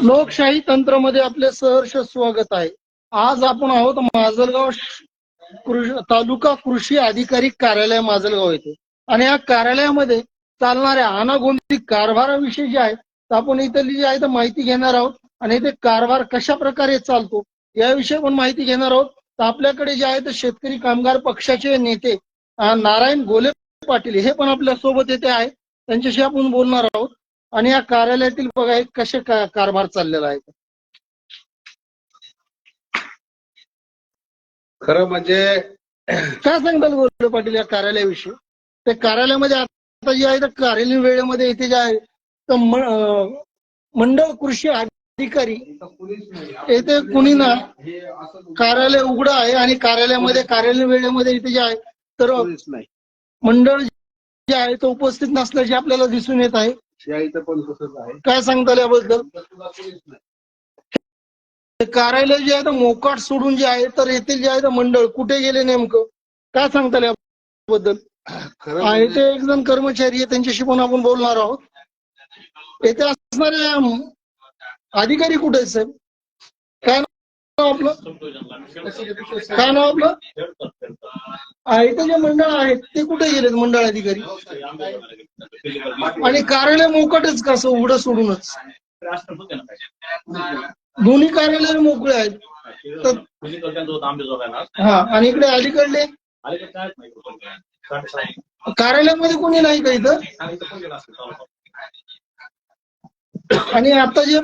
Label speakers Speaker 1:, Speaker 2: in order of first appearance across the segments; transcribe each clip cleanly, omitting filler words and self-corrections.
Speaker 1: लोकशाही तंत्रमध्ये आपले सहर्ष स्वागत आहे. आज आपण आहोत माजलगाव तालुका कृषी अधिकारी कार्यालय माजलगाव येथे, आणि या कार्यालयामध्ये चालणाऱ्या अनागोंदी कारभाराविषयी जे आहे आपण इथली जी आहे माहिती घेणार आहोत, आणि इथे कारभार कशा प्रकारे चालतो याविषयी पण माहिती घेणार आहोत. तर आपल्याकडे जे आहे शेतकरी कामगार पक्षाचे नेते नारायण गोले पाटील हे पण आपल्या सोबत येथे आहे. त्यांच्याशी आपण बोलणार आहोत आणि या कार्यालयातील बघा कसे कारभार चाललेला आहे.
Speaker 2: खरं म्हणजे
Speaker 1: काय सांगताल गोले पाटील या कार्यालयाविषयी? ते कार्यालयामध्ये आता जे आहे कार्यालयीन वेळेमध्ये इथे जे आहे तर मंडळ कृषी अधिकारी येथे कुणी ना कार्यालय उघडं आहे, आणि कार्यालयामध्ये कार्यालयीन वेळेमध्ये इथे जे आहे तर मंडळ जे आहे तो उपस्थित नसल्याचे आपल्याला दिसून येत आहे. काय सांगताल याबद्दल? कार्यालय जे आहे तर मोकाट सोडून जे आहे तर येथील जे आहे तर मंडळ कुठे गेले नेमकं, काय सांगताल याबद्दल? इथे एक जण कर्मचारी आहे, त्यांच्याशी पण आपण बोलणार आहोत. येथे असणारे अधिकारी कुठे आहेत साहेब? काय नाव आपलं? काय नाव आपलं? इथे जे मंडळ आहेत ते कुठे गेलेत मंडळ अधिकारी? आणि कार्यालय मोकटच का असं उघडं सोडूनच? दोन्ही कार्यालय मोकळे आहेत. हा, आणि इकडे अलीकडले कार्यालयामध्ये कोणी नाही का इथं? आणि आता जे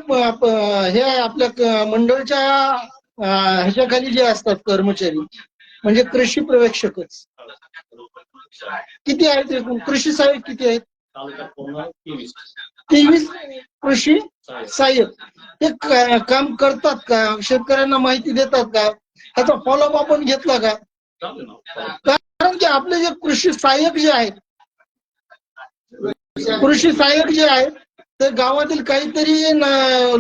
Speaker 1: हे आपल्या मंडळच्या ह्याच्याखाली जे असतात कर्मचारी म्हणजे कृषी पर्यवेक्षकच किती आहेत एकूण? कृषी सहाय्यक किती आहेत? 23 कृषी सहाय्यक. ते काम करतात का? शेतकऱ्यांना माहिती देतात का? ह्याचा फॉलोअप आपण घेतला का? कारण की आपले जे कृषी सहाय्यक जे आहेत जे आहेत ते गावातील काहीतरी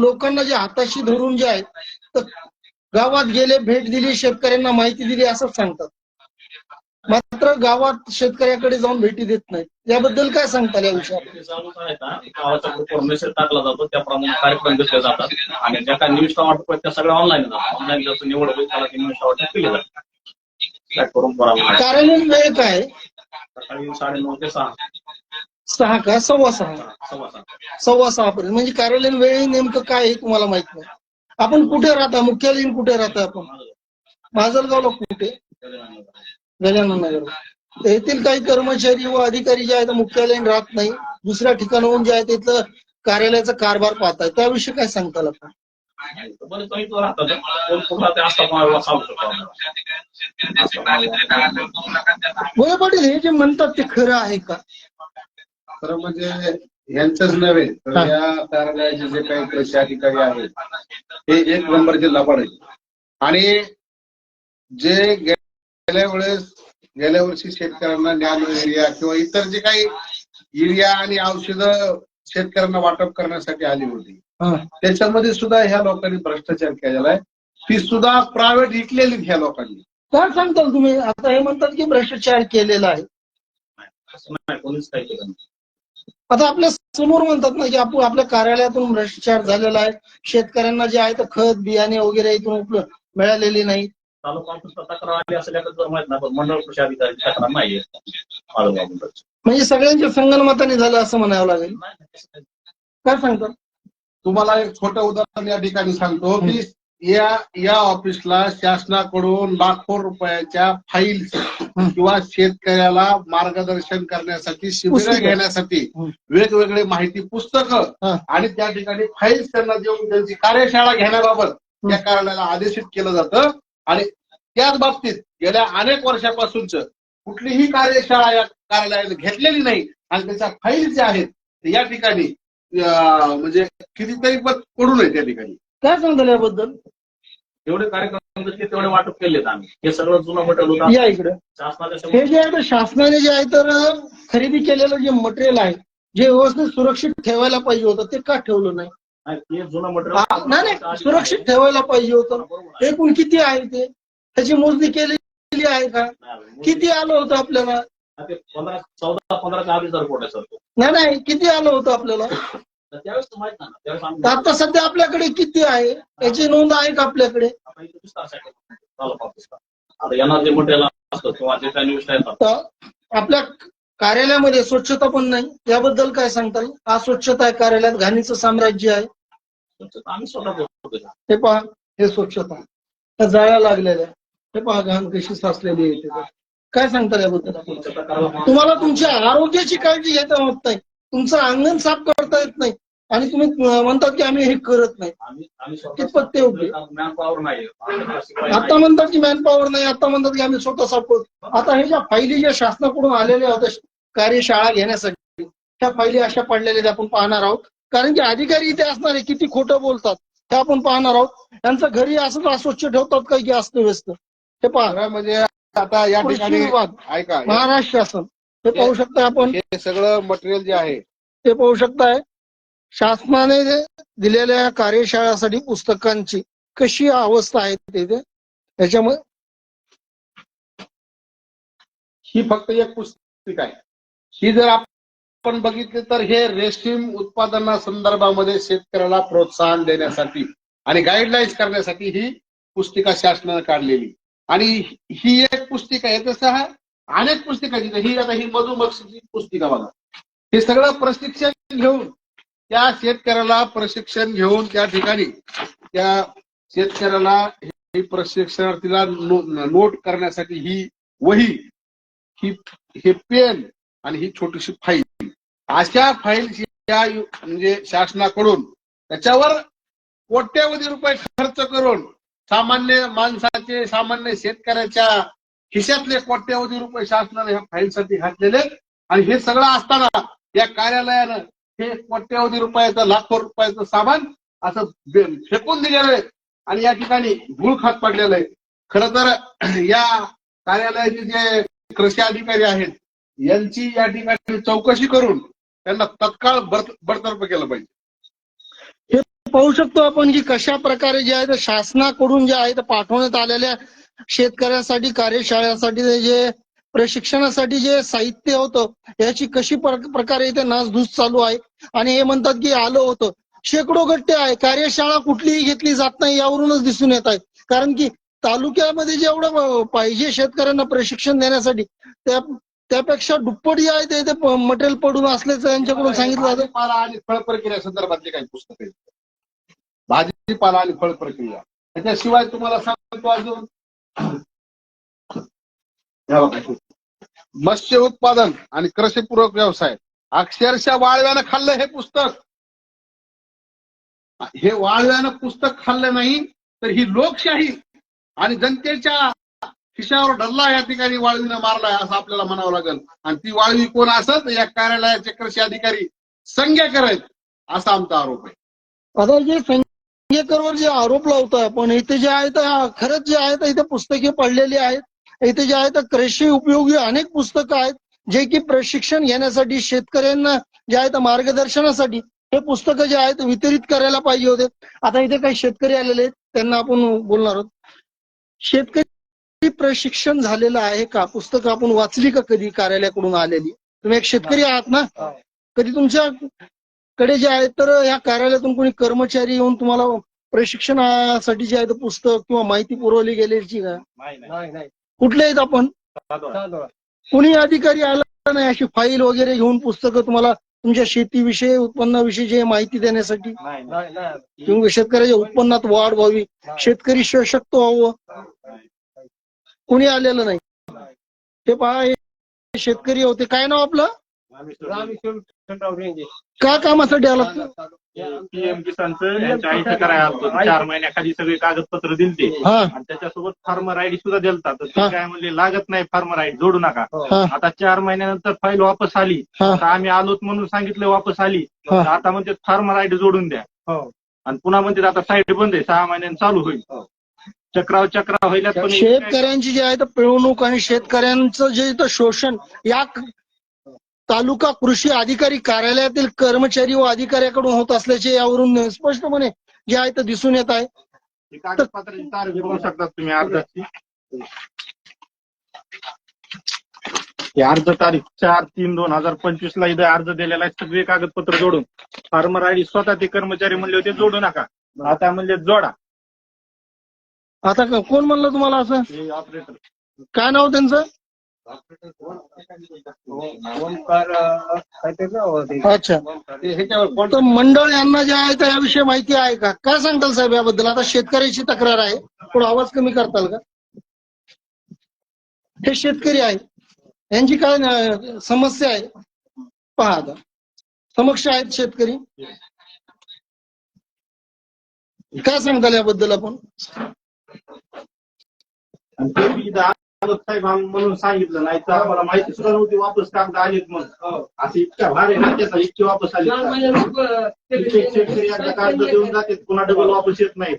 Speaker 1: लोकांना जे हाताशी धरून जे आहेत तर गावात गेले, भेट दिली, शेतकऱ्यांना माहिती दिली असं सांगतात, मात्र गावात शेतकऱ्याकडे जाऊन भेटी देत नाहीत. याबद्दल काय सांगताल या विषयावर?
Speaker 3: गावाचा ग्रुपवर मेसेज टाकला जातो, त्याप्रमाणे कार्यक्रम घेतले जातात, आणि ज्या काही निविष्ठा वाटप त्या सगळ्या ऑनलाईन जातात. ऑनलाईन जसं निवड होईल त्याला ती निविष्ठा वाटप केली जाते.
Speaker 1: कार्यालयीन वेळ काय?
Speaker 3: सकाळी 9:30 ते 6.
Speaker 1: 6 का? 6:15 पर्यंत. म्हणजे कार्यालयीन वेळ नेमकं काय हे तुम्हाला माहित नाही. आपण कुठे राहता? मुख्यालयीन कुठे राहता आपण? माजलगावला कुठे? गजानन नगर. येथील काही कर्मचारी व अधिकारी जे आहेत मुख्यालयीन राहत नाही, दुसऱ्या ठिकाणाहून जे आहे तिथलं कार्यालयाचा कारभार पाहताय, त्याविषयी काय सांगताल आपण? गोले पाटील, हे जे म्हणतात ते खरं आहे का?
Speaker 2: खरं म्हणजे यांचंच नव्हे तर या कार्यालयाचे जे काही कृषी अधिकारी आहेत ते एक नंबरचे लबाड आहेत. आणि जे गेल्या वर्षी शेतकऱ्यांना नॅनो युरिया किंवा इतर जे काही युरिया आणि औषधं शेतकऱ्यांना वाटप करण्यासाठी आली होती, त्याच्यामध्ये सुद्धा ह्या लोकांनी भ्रष्टाचार केलेला आहे. ती सुद्धा प्रायव्हेट विकलेली ह्या लोकांनी.
Speaker 1: काय सांगताल तुम्ही? आता हे म्हणतात की भ्रष्टाचार केलेला आहे. आता आपल्या समोर म्हणतात ना की आपल्या कार्यालयातून भ्रष्टाचार झालेला आहे, शेतकऱ्यांना जे आहे तर खत बियाणे वगैरे इथून मिळालेले नाही. म्हणजे सगळ्यांच्या संगनमताने झालं असं म्हणावं लागेल. काय सांगतात?
Speaker 2: तुम्हाला एक छोटं उदाहरण या ठिकाणी सांगतो की या ऑफिसला शासनाकडून लाखो रुपयाच्या फाईल्स किंवा शेतकऱ्याला मार्गदर्शन करण्यासाठी, शिबिरं घेण्यासाठी वेगवेगळे माहिती पुस्तकं आणि त्या ठिकाणी फाईल्स त्यांना देऊन त्यांची कार्यशाळा घेण्याबाबत या कार्यालयाला आदेशित केलं जातं. आणि त्याच बाबतीत गेल्या अनेक वर्षापासूनच कुठलीही कार्यशाळा या कार्यालयाने घेतलेली नाही, आणि त्याच्या फाईल्स ज्या आहेत या ठिकाणी म्हणजे कितीतरी पडू नये त्या ठिकाणी.
Speaker 1: काय सांगताल याबद्दल?
Speaker 3: जेवढे कार्यक्रम तेवढे वाटप केलेत आम्ही. हे सगळं जुनं मटेरियल होतं.
Speaker 1: या इकडे हे जे आहे शासनाने जे आहे तर खरेदी केलेलं जे मटेरियल आहे, जे व्यवस्थित सुरक्षित ठेवायला पाहिजे होतं, ते का ठेवलं नाही?
Speaker 3: जुनं मटेरियल
Speaker 1: नाही, सुरक्षित ठेवायला पाहिजे होतं. एकूण किती आहे ते? त्याची मोजणी केलेली आहे का? किती आलं होतं आपल्याला?
Speaker 3: 14-15च्या आधीचा रिपोर्ट आहे सर.
Speaker 1: नाही किती आलं होतं आपल्याला
Speaker 3: तर त्यावेळेस तर माहित नाही ना. त्यावेळेस आम्ही
Speaker 1: आता सध्या आपल्याकडे किती आहे याची नोंद आहे का आपल्याकडे?
Speaker 3: आता इथे विस्तारासाठी तालुका ऑफिसला आता येणार जे मटेरियल असतं किंवा जे काही निविष्ठा येतात
Speaker 1: तर आपल्या कार्यालयामध्ये स्वच्छता पण नाही, याबद्दल काय सांगताल? अस्वच्छता आहे कार्यालयात, घाणीचं साम्राज्य आहे.
Speaker 3: आम्ही स्वतः करतो.
Speaker 1: हे पहा, हे स्वच्छता, त्या जाळ्या लागलेल्या, हे पहा घाण कशी साचलेली आहे तिथे. काय सांगता याबद्दल आपण?
Speaker 3: स्वच्छता करायला
Speaker 1: तुम्हाला तुमच्या आरोग्याची काळजी घेता होत नाही, तुमचं अंगण साफ करता येत नाही आणि तुम्ही म्हणतात की आम्ही हे करत नाही.
Speaker 3: आम्ही
Speaker 1: कितपत ते योग्य?
Speaker 3: मॅन पॉवर नाही
Speaker 1: आता म्हणतात की मॅन पॉवर नाही, आता म्हणतात की आम्ही स्वतः साफ करतो. आता हे ज्या फायली ज्या शासनाकडून आलेल्या होत्या कार्यशाळा घेण्यासाठी, त्या फायली अशा पडलेल्या आपण पाहणार आहोत. कारण की अधिकारी इथे असणारे किती खोटं बोलतात हे आपण पाहणार आहोत. त्यांचं घरी असंच अस्वच्छ ठेवतात काही की अस्तव्यस्त. हे पहा,
Speaker 2: खरं म्हणजे आता या
Speaker 1: कृषी
Speaker 2: ठिकाणी
Speaker 1: विभाग,
Speaker 2: ऐका,
Speaker 1: महाराष्ट्र शासन, हे पाहू शकता आपण,
Speaker 2: हे सगळं मटेरियल जे आहे
Speaker 1: ते पाहू शकताय. शासनाने दिलेल्या कार्यशाळासाठी पुस्तकांची कशी अवस्था आहे तिथे, त्याच्यामुळे
Speaker 2: ही फक्त एक पुस्तिका आहे. ही जर आपण बघितली तर हे रेशीम उत्पादनासंदर्भामध्ये शेतकऱ्याला प्रोत्साहन देण्यासाठी आणि गाईडलाईन्स करण्यासाठी ही पुस्तिका शासनाने काढलेली. आणि ही एक पुस्तिका आहे, तसं अनेक पुस्तिका ही आता ही मधुमक्षीची पुस्तिका बघा. हे सगळं प्रशिक्षण घेऊन त्या शेतकऱ्याला प्रशिक्षण घेऊन त्या ठिकाणी त्या शेतकऱ्याला ही प्रशिक्षणार्थीला नोट करण्यासाठी ही वही, हे पेन आणि ही छोटीशी फाईल, अशा फाईल म्हणजे शासनाकडून त्याच्यावर कोट्यवधी रुपये खर्च करून सामान्य माणसाचे, सामान्य शेतकऱ्याच्या खिशातले कोट्यवधी रुपये शासनाने ह्या फाईलसाठी घातलेले. आणि हे सगळं असताना या कार्यालयानं हे कोट्यवधी रुपयाचं, लाखो रुपयाचं सामान असं फेकून दिलेलं आहे आणि या ठिकाणी धूळ खात पडलेलं आहे. खरं तर या कार्यालयाचे जे कृषी अधिकारी आहेत यांची या ठिकाणी चौकशी करून त्यांना तत्काळ बडतर्फ केलं पाहिजे.
Speaker 1: पाहू शकतो आपण की कशा प्रकारे जे आहे ते शासनाकडून जे आहे ते पाठवण्यात आलेल्या शेतकऱ्यासाठी कार्यशाळेसाठी जे प्रशिक्षणासाठी जे साहित्य होतं याची कशी प्रकारे इथे नासधूस चालू आहे. आणि हे म्हणतात की आलं होतं, शेकडो गट्टे आहे, कार्यशाळा कुठलीही घेतली जात नाही यावरूनच दिसून येत आहे. कारण की तालुक्यामध्ये जेवढं पाहिजे शेतकऱ्यांना प्रशिक्षण देण्यासाठी त्यापेक्षा दुप्पट जे आहे ते मटेरियल पडून असल्याचं यांच्याकडून सांगितलं जातं.
Speaker 2: भाजीपाला आणि फळ प्रक्रिया संदर्भातले काही पुस्तक आहेत, भाजीपाला आणि फळ प्रक्रिया. त्याच्याशिवाय तुम्हाला सांगतो अजून मत्स्य उत्पादन आणि कृषीपूरक व्यवसाय, अक्षरशः वाळव्यानं खाल्लं हे पुस्तक. हे वाळव्यानं पुस्तक खाल्लं नाही तर ही लोकशाही आणि जनतेच्या खिशावर डल्ला या ठिकाणी वाळवीनं मारलाय असं आपल्याला म्हणावं लागेल. आणि ती वाळवी कोण असत, या कार्यालयाचे कृषी अधिकारी संज्ञाकर आहेत असा आमचा आरोप आहे.
Speaker 1: आता जे संज्ञाकरवर जे आरोप लावतोय आपण, इथे जे आहे तर खरंच जे आहे तर इथे पुस्तके पडलेली आहेत. इथे जे आहे तर कृषी उपयोगी अनेक पुस्तकं आहेत जे की प्रशिक्षण घेण्यासाठी शेतकऱ्यांना जे आहे तर मार्गदर्शनासाठी हे पुस्तकं जे आहेत वितरित करायला पाहिजे होते. आता इथे काही शेतकरी आलेले आहेत, त्यांना आपण बोलणार आहोत. शेतकरी प्रशिक्षण झालेलं आहे का? पुस्तकं आपण वाचली का कधी कार्यालयाकडून आलेली? तुम्ही एक शेतकरी आहात ना, कधी तुमच्याकडे जे आहे तर या कार्यालयातून कोणी कर्मचारी येऊन तुम्हाला प्रशिक्षणासाठी जे आहे तर पुस्तक किंवा माहिती पुरवली गेल्याची का?
Speaker 3: नाही.
Speaker 1: कुठले आहेत आपण? कोणी अधिकारी आला नाही अशी फाईल वगैरे घेऊन पुस्तकं तुम्हाला तुमच्या शेतीविषयी, उत्पन्नाविषयी जे माहिती देण्यासाठी? किंवा शेतकऱ्याच्या उत्पन्नात वाढ व्हावी, शेतकरी सशक्त व्हावं, कोणी आलेलं नाही. ते पहा, हे शेतकरी होते. काय नाव आपलं? का कामासाठी आला?
Speaker 4: पीएम किसानचं यांच्या आईचं करायला आलतो. 4 महिन्याखाली सगळे कागदपत्र दिलते आणि त्याच्यासोबत फार्मर आयडी सुद्धा दिलता. तर ते काय म्हणले लागत नाही, फार्मर आयडी जोडू नका. आता 4 महिन्यानंतर फाईल वापस आली, तर आम्ही आलोत म्हणून सांगितलं, वापस आली. आता म्हणते फार्मर आयडी जोडून द्या आणि पुन्हा म्हणते आता साईट बंद आहे, 6 महिन्यांनी चालू होईल. चक्राव होईल. पण
Speaker 1: शेतकऱ्यांची जी आहे तर पिळवणूक आणि शेतकऱ्यांचं जे इथं शोषण या तालुका कृषी अधिकारी कार्यालयातील कर्मचारी व अधिकाऱ्याकडून होत असल्याचे यावरून स्पष्टपणे जे आहे तर दिसून येत आहे.
Speaker 4: कागदपत्राची तारीख बघू शकता तुम्ही अर्जाची. हे अर्ज तारीख 4/3/2025 ला इथं अर्ज दिलेला आहे. सगळे कागदपत्र जोडून फार्मर आयडी स्वतः ते कर्मचारी म्हणले होते जोडू नका, आता म्हणले जोडा.
Speaker 1: आता कोण म्हणलं तुम्हाला असं?
Speaker 4: हे ऑपरेटर
Speaker 1: काय नाव त्यांचं? अच्छा. तर मंडळ यांना जे आहे त्याविषयी माहिती आहे का? काय सांगताल साहेब याबद्दल? आता शेतकऱ्याची तक्रार आहे, थोडा आवाज कमी करताल का? हे शेतकरी आहे, यांची काय समस्या आहे पहा. आता समक्ष आहेत शेतकरी, काय सांगताल याबद्दल आपण?
Speaker 4: साहेब म्हणून सांगितलं नाही तर आम्हाला माहिती सुद्धा नव्हती. वापस कागद आलेत म्हणून असं इतक्या भारी नात्याचा इतके वापस आले. शेतकरी एकदा कागद देऊन जाते पुन्हा डबल वापस येत नाही.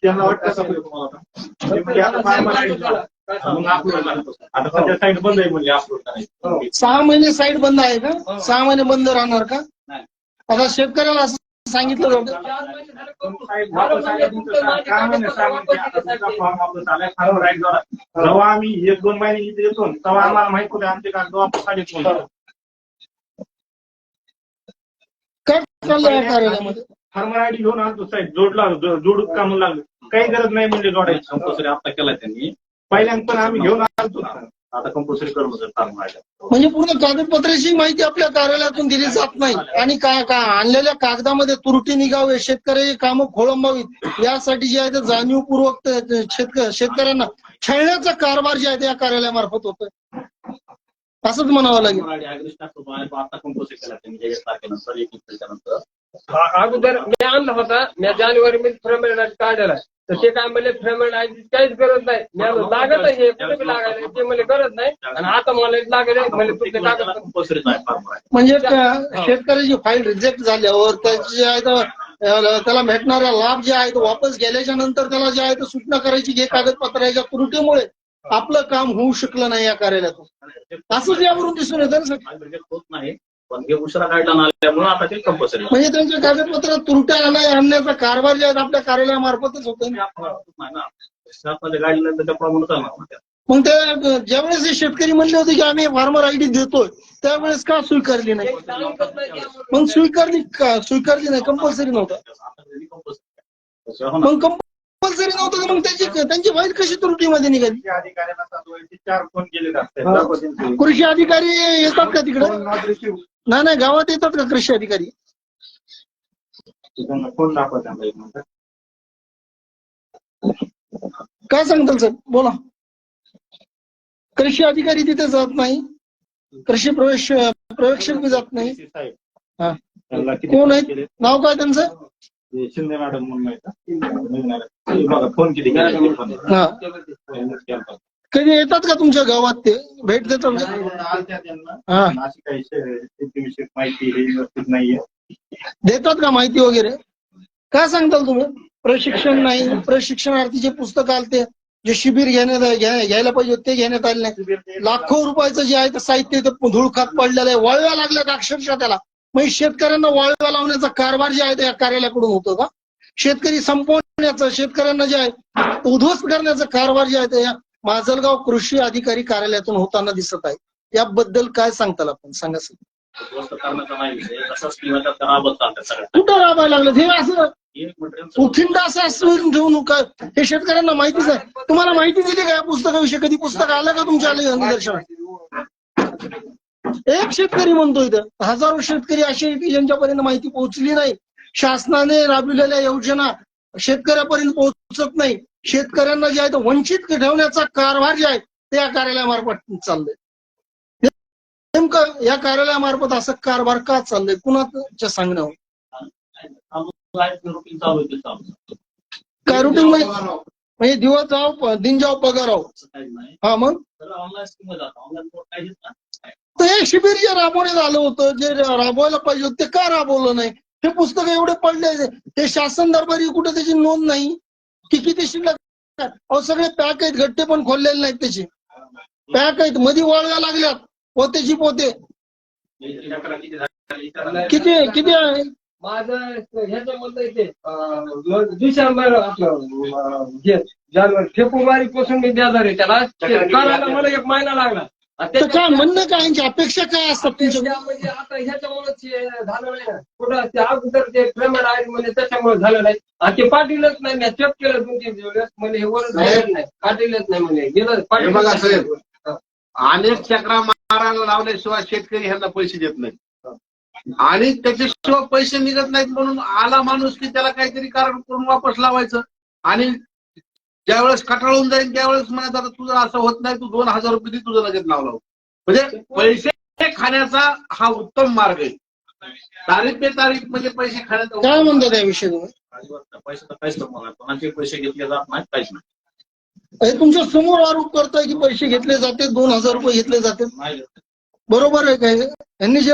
Speaker 4: त्यांना वाटतं आता सध्या साईट बंद आहे म्हणजे अपलोड करायचं.
Speaker 1: 6 महिने साईट बंद आहे का? 6 महिने बंद राहणार का? आता शेतकऱ्याला असं सांगितलं जातं
Speaker 4: जेव्हा आम्ही 1-2 महिने इथे येतो तेव्हा आम्हाला माहित होतं आमचे कागद वापस आले.
Speaker 1: काय चाललं या कार्यालयामध्ये?
Speaker 4: फार्मर आयडी घेऊन आणतो साहेब, जोडूच का म्हणून लागलं. काही गरज नाही म्हणजे जोडायची.
Speaker 3: कंपल्सरी आता केलाय त्यांनी,
Speaker 4: पहिल्यांदा पण आम्ही घेऊन आणतो.
Speaker 3: आता कंपल्सरी करू सर फार्मर आयडी.
Speaker 1: म्हणजे पूर्ण कागदपत्राची माहिती आपल्या कार्यालयातून दिली जात नाही आणि काय आणलेल्या कागदामध्ये त्रुटी निघावे, शेतकऱ्याची कामं खोळंबावीत यासाठी जे आहे ते जाणीवपूर्वक शेतकऱ्यांना छळण्याचा कारभार जे आहे ते या कार्यालयामार्फत होतोय, असंच म्हणावं लागेल.
Speaker 3: आता कंपल्सरी केला त्यांनी 1 तारखेनंतर 21 तारखेनंतर.
Speaker 5: अगोदर मी आणला होता, मी जानेवारी मध्ये फ्रेमेड आयडी काढलेला, तर ते काय म्हणले फ्रेमेड आयडी काहीच गरज नाही. मी लागत आहे कुठे बी लागायला, ते मला गरज नाही. आणि आता मला लागत आहे म्हणजे तुमचे कागद
Speaker 3: कंपल्सरी आहे फार्मर आयडी.
Speaker 1: म्हणजे शेतकऱ्याची फाईल रिजेक्ट झाल्यावर त्याची जे आहे त्याला भेटणारा लाभ जे आहे तो वापस गेल्याच्या नंतर त्याला जे आहे तो सूचना करायची की कागदपत्राच्या त्रुटीमुळे आपलं काम होऊ शकलं नाही या कार्यालयातून, असंच यावरून दिसून येतं ना सर.
Speaker 3: होत नाही पण हे उशिरा गाईडलाईन आल्यामुळे आता ते कंपल्सरी.
Speaker 1: म्हणजे त्यांच्या कागदपत्रात त्रुट्या आणण्याचा कारभार जे आहे आपल्या कार्यालयामार्फतच होतो.
Speaker 3: गाईडलाईन त्याप्रमाणे चालणार.
Speaker 1: मग त्या ज्यावेळेस हे शेतकरी म्हणले होते की आम्ही फार्मर आयडी देतोय त्यावेळेस का स्वीकारली नाही? मग स्वीकारली नाही, कंपल्सरी नव्हतं. मग कंपल्सरी नव्हतं मग त्यांची फाईल कशी त्रुटीमध्ये निघाली?
Speaker 4: अधिकाऱ्यांना 4 फोन केले असतात.
Speaker 1: कृषी अधिकारी येतात का तिकडे? नाही गावात येतात का कृषी अधिकारी?
Speaker 4: फोन दाखवतात.
Speaker 1: काय सांगताल सर, बोला. कृषी अधिकारी तिथे जात नाही, कृषी प्रवेक्षक बी जात नाही. कोण आहेत, नाव काय त्यांचं?
Speaker 4: शिंदे मॅडम म्हणून फोन केली.
Speaker 1: कधी येतात का तुमच्या गावात, ते भेट देतात का?
Speaker 4: अशी काही शेतीविषयक माहिती हे व्यवस्थित नाहीये.
Speaker 1: देतात का माहिती वगैरे? काय सांगताल तुम्ही? प्रशिक्षण नाही, प्रशिक्षणार्थीचे पुस्तक आलते, जे शिबिर घ्यायला पाहिजे ते घेण्यात आले नाही. लाखो रुपयाचं जे आहे ते साहित्य धूळ खात पडलेलं आहे, वाळव्या लागल्यात अक्षरशः त्याला. मग शेतकऱ्यांना वाळव्या लावण्याचा कारभार जे आहे ते या कार्यालयाकडून होतो का? शेतकरी संपवण्याचं, शेतकऱ्यांना जे आहे उद्ध्वस्त करण्याचा कारभार जे आहे ते माजलगाव कृषी अधिकारी कार्यालयातून होताना दिसत आहे. याबद्दल काय सांगताल आपण? सांगा सर. कुठं राबायला लागलं हे? असं उखिंड असं ठेवून काय हे शेतकऱ्यांना माहितीच आहे. तुम्हाला माहिती दिली का या पुस्तकाविषयी? कधी पुस्तक आलं का तुमच्या निदर्शनात? एक शेतकरी म्हणतोय इथं, हजारो शेतकरी असे की ज्यांच्यापर्यंत माहिती पोहोचली नाही. शासनाने राबविलेल्या योजना शेतकऱ्यापर्यंत पोहोचत नाही. शेतकऱ्यांना जे आहे तो वंचित ठेवण्याचा कारभार जे आहे ते या कार्यालयामार्फत चाललंय. नेमकं या कार्यालयामार्फत असं कारभार का चाललंय? कुणाच्या सांगण्यावर? काय रुटीन म्हणजे दिवस जाव दिन जाव पगार आहो. हा मग तर हे शिबिर जे राबवण्यात आलं होतं, जे राबवायला पाहिजे होतं ते का राबवलं नाही? हे पुस्तक एवढे पडले, ते शासन दरबारी कुठे त्याची नोंद नाही की किती शिल्लक? अहो सगळे पॅक आहेत, गट्टे पण खोललेले नाहीत, त्याचे पॅक आहेत, मध्ये वाळव्या लागल्यात, पोतेची पोते. किती आहे?
Speaker 5: माझं ह्याच्यामधलं इथे डिसेंबर जानेवारी फेब्रुवारी पासून मी बेजार आहे त्याला. करायला मला 1 महिना लागला.
Speaker 1: तर काय म्हणणं काय यांची अपेक्षा काय असतात तुमच्या?
Speaker 5: म्हणजे आता ह्याच्यामुळेच हे झालं नाही ना. कुठं ते अगोदर ते पेमेंट आहे म्हणजे त्याच्यामुळे झालं नाही. आणि ते पाटीलच नाही, मी चेक केलं 2-3 वेळेस म्हणजे हे वर नाही, पाटीलच नाही म्हणजे गेलं
Speaker 2: हे बघा साहेब,
Speaker 5: पाटील.
Speaker 2: अनेक चक्रा मारायला लावल्याशिवाय शेतकरी ह्यांना पैसे देत नाहीत आणि त्याच्याशिवाय पैसे निघत नाहीत म्हणून आला माणूस की त्याला काहीतरी कारण करून वापस लावायचं आणि ज्यावेळेस कटाळून जाईल त्यावेळेस म्हणत आता तुझं असं होत नाही, तू 2000 रुपये दे, तुझं लगेच नाव लाव. म्हणजे पैसे खाण्याचा हा उत्तम मार्ग आहे. तारीख पे तारीख म्हणजे पैसे खाण्याचा
Speaker 1: काय म्हणतात याविषयी तुम्ही?
Speaker 3: पैसे तर काहीच नाही, कोणाचे पैसे घेतले जात नाहीत, काहीच नाही.
Speaker 1: हे तुमच्या समोर आरोप करताय की पैसे घेतले जाते, 2000 रुपये घेतले जाते,
Speaker 3: नाही
Speaker 1: बरोबर आहे काय? यांनी जे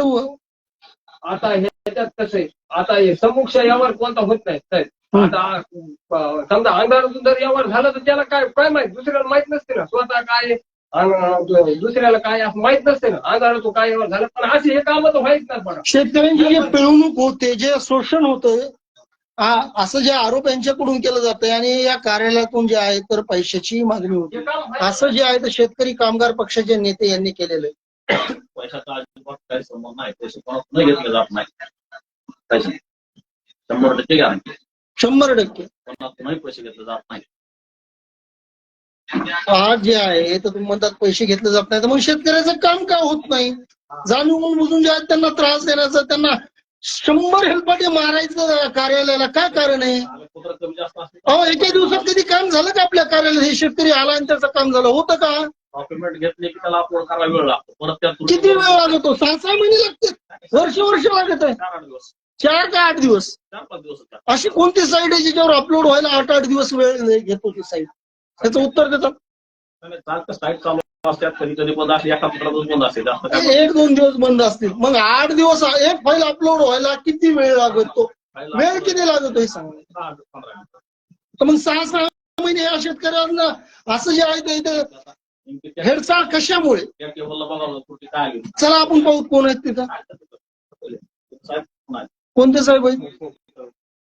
Speaker 5: आता ह्याच्यात कसं आहे, आता हे समोक्ष यावर कोणता होत नाही साहेब. आता समजा अंधारातून जर यावर झालं तर त्याला काय काय माहित, दुसऱ्याला माहित नसते ना स्वतः काय आणि दुसऱ्याला काय असं माहित नसते ना अंधारातून काय यावर झालं. पण असे हे काम तर व्हायच नाही पडा.
Speaker 1: शेतकऱ्यांची जे पिळवणूक होते, जे शोषण होतं, असं जे आरोप यांच्याकडून केलं जातंय आणि या कार्यालयातून जे आहे तर पैशाची मागणी होती, असं जे आहे तर शेतकरी कामगार पक्षाचे नेते यांनी केलेलं आहे.
Speaker 3: पैशाचा अजिबात काही संबंध नाही, पैसे कोणातून घेतले जात नाही, काहीच नाही. 100% गॅरंटी,
Speaker 1: 100%.
Speaker 3: कोणातूनही पैसे घेतले जात नाही.
Speaker 1: आज जे आहे तर तुम्ही म्हणतात पैसे घेतले जात नाही, तर मग शेतकऱ्याचं काम का होत नाही? जाणून बुजून जे आहेत त्यांना त्रास देण्याचं, त्यांना 100 हेलपाटे मारायचं कार्यालयाला काय कारण आहे?
Speaker 3: कुठं कमी जास्त असते,
Speaker 1: अहो, एका दिवसात कधी काम झालं का आपल्या कार्यालयात? हे शेतकरी आला आणि त्याचं काम झालं होतं का?
Speaker 3: डॉक्युमेंट घेतले की त्याला अपलोड करायला वेळ लागतो, परत त्यात
Speaker 1: किती वेळ लागतो? 6-6 महिने लागतात, वर्ष लागत आहे.
Speaker 3: 4-8 दिवस,
Speaker 1: 4 का 8 दिवस?
Speaker 3: 4-5 दिवस होतात.
Speaker 1: अशी कोणती साईट आहे जिच्यावर अपलोड व्हायला 8-8 दिवस वेळ घेतो ती साईट? त्याचं उत्तर देतात.
Speaker 3: सारखं साईट चालू असतात, कधी कधी बंद असते, एका पत्रातच बंद असते, जास्त काय
Speaker 1: 1-2 दिवस बंद असतील, मग 8 दिवस एक फाईल अपलोड व्हायला किती वेळ लागतो? वेळ किती लागतो हे सांगा.
Speaker 3: 10-15 मिनिटं.
Speaker 1: तर मग 6-6 महिने या शेतकऱ्यांना असं जे आहे ते इथं हेडसाळ कशामुळे?
Speaker 3: त्या टेबलला बघावं कुठे काय आली.
Speaker 1: चला आपण पाहू कोण आहेत तिथं.
Speaker 3: साहेब नाही.
Speaker 1: कोणते साहेब आहेत?